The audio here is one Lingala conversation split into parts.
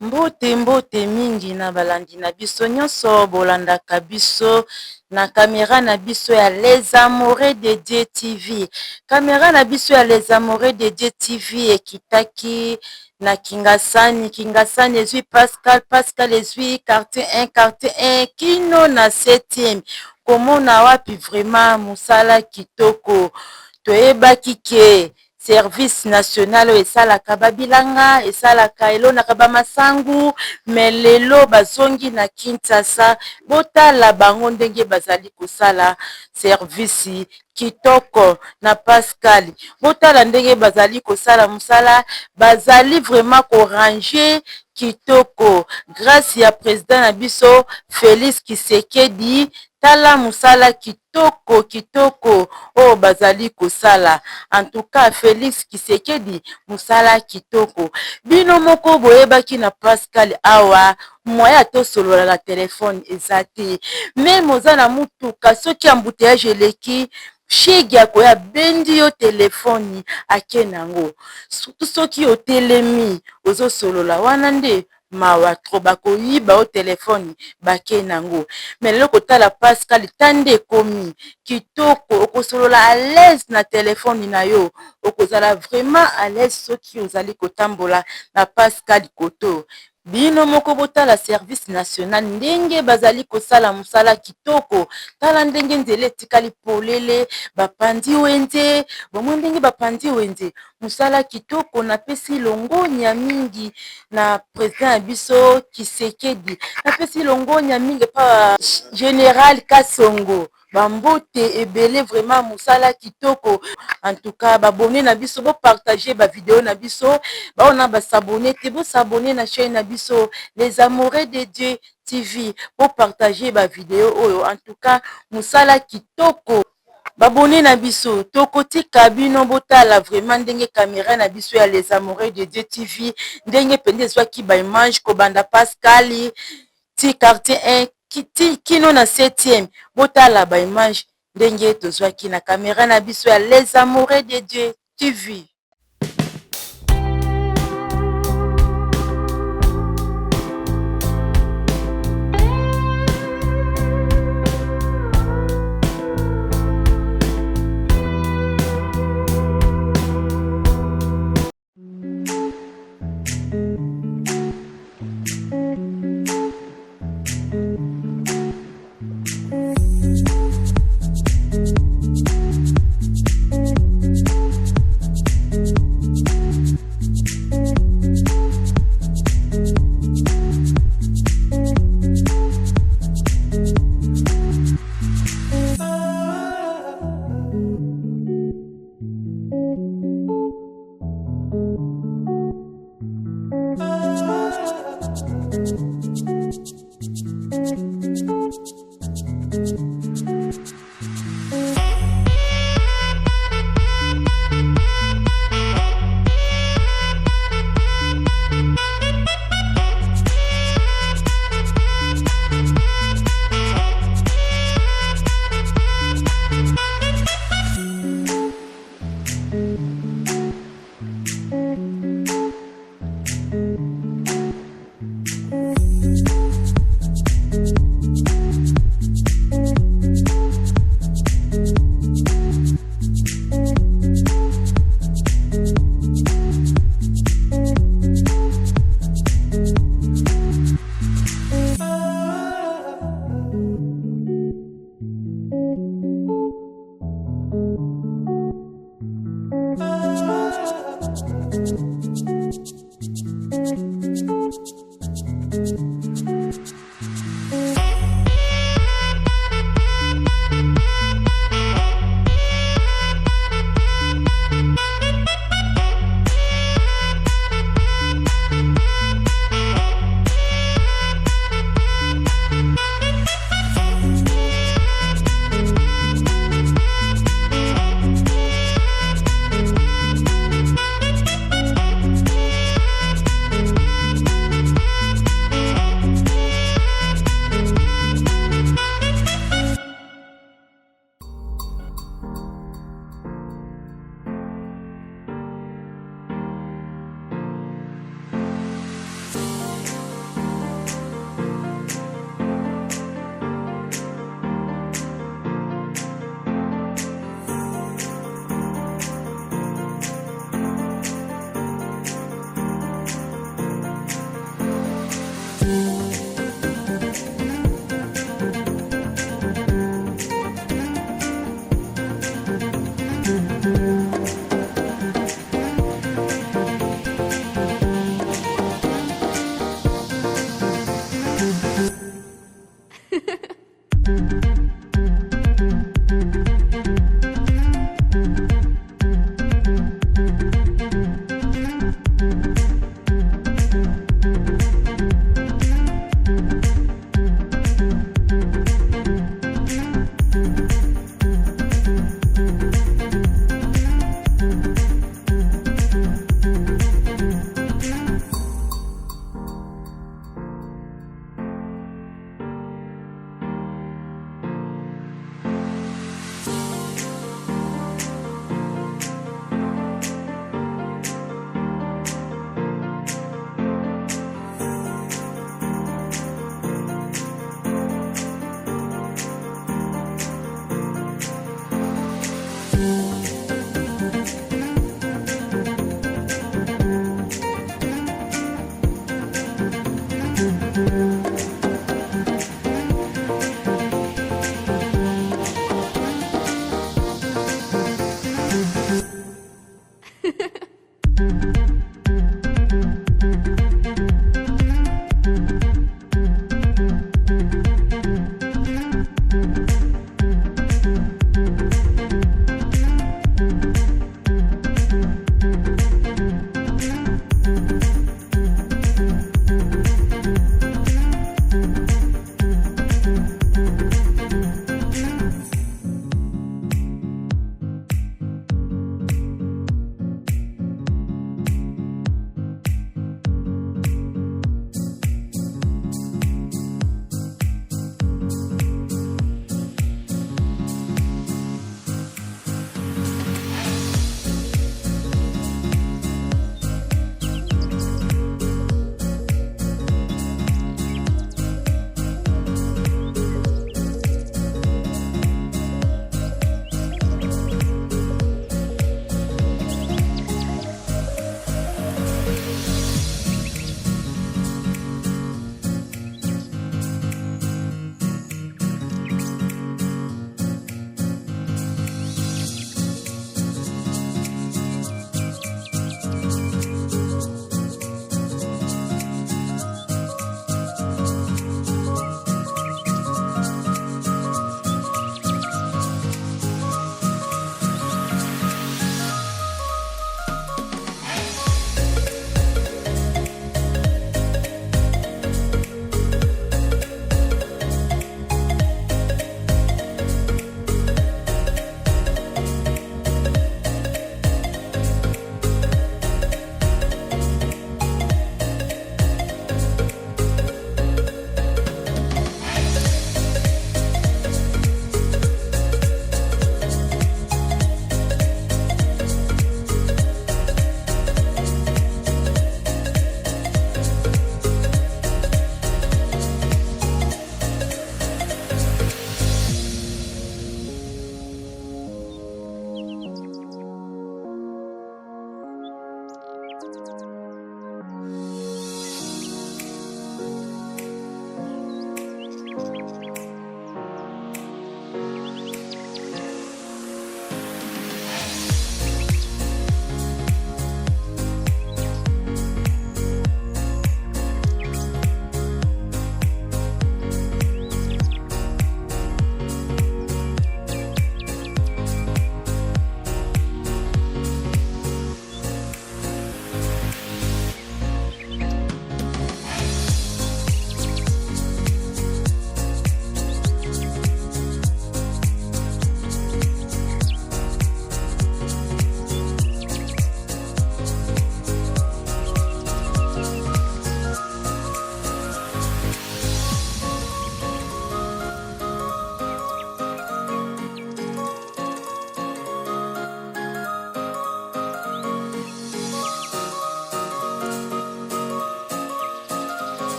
Mbote mingi na balandi na biso nyonso bolandaka biso na kamera na biso ya Les Amoureux de Dieu-TV. Kamera na biso ya Les Amoureux de Dieu-TV ekitaki na Kingasani ezwi Pascal ezwi quartier 1 kino na 7e. Komona wapi vraiment musala kitoko. Toyebaki ke service national esalaka babilanga esalaka elonaka bamasangu me lelo bazongi na Kinshasa. Botala bango ndenge bazali kosala service kitoko na Pascal. Botala ndenge bazali kosala musala, bazali vraiment koranger kitoko grâce ya président na biso Félix Tshisekedi. Tala musala kitoko oh bazali kosala. En tout cas Félix Tshisekedi musala kitoko. Bino moko boyebaki na Pascal awa moya to solola la telefone ezate même oza na mutuka soki embouteillage eleki shege akoya bendi yo telefoni ake nango. Surtout soki otelemi ozosolola wana nde mawa tro bakoyiba o telefoni bake nango. Mais lelo kotala Pascal tande komi kitoko okosolola à l'aise na telefoni na yo, okozala vraiment à l'aise soki ozali kotambola na Pascal koto. Bino moko botala service national ndenge bazali kosala musala kitoko. Tala ndenge nzela etikali polele bapandi wenze bomwe ndenge bapandi wenze musala kitoko. Napesi longonya mingi na président ya biso Tshisekedi, napesi longonya mingi pa général Kasongo bambote ebele vraiment musala kitoko. En tout cas babone na biso bo partager ba vidéo na biso baona ba s'abonner te bo s'abonner na chaîne na biso Les Amoureux de Dieu TV bo partager ba vidéo oyo. En tout cas musala kitoko babone na biso tokotika bino botala vraiment ndenge caméra na biso ya Les Amoureux de Dieu TV ndenge pende zwaki ba image ko banda Pascal ti quartier 1 kino na 7e. Botala ba image ndenge tozwaki na caméra na biso ya Les Amoureux de Dieu TV.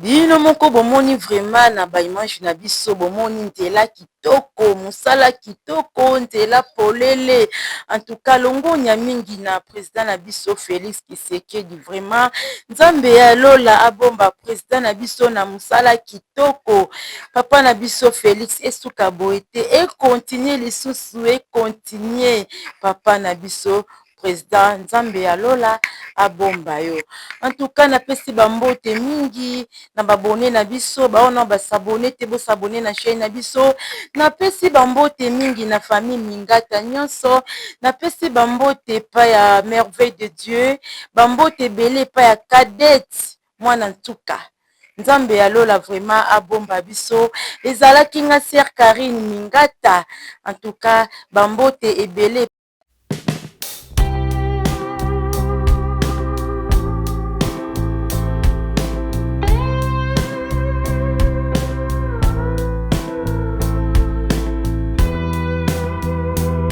bino moko bomoni vraiment na ba image na biso bomoni nzela kitoko musala kitoko nzela polele en tout cas longonya mingi na président na biso Félix Tshisekedi vraiment nzambe ya lola abomba président na biso na musala kitoko papa na biso Félix esuka boete et continuer lisusu et continuer papa na biso président nzambe ya lola abomba yo en tout cas napesi bambote mingi na babone na biso baona basabone te bosabone na chaîne na biso napesi bambote mingi na famille mingata nyonso napesi bambote pa ya merveille de Dieu bambote belé pa ya cadette mwana ntuka nzambe ya lola vraiment abomba biso ezalaki nga sœur Karine Mingata en tout cas bambote ebele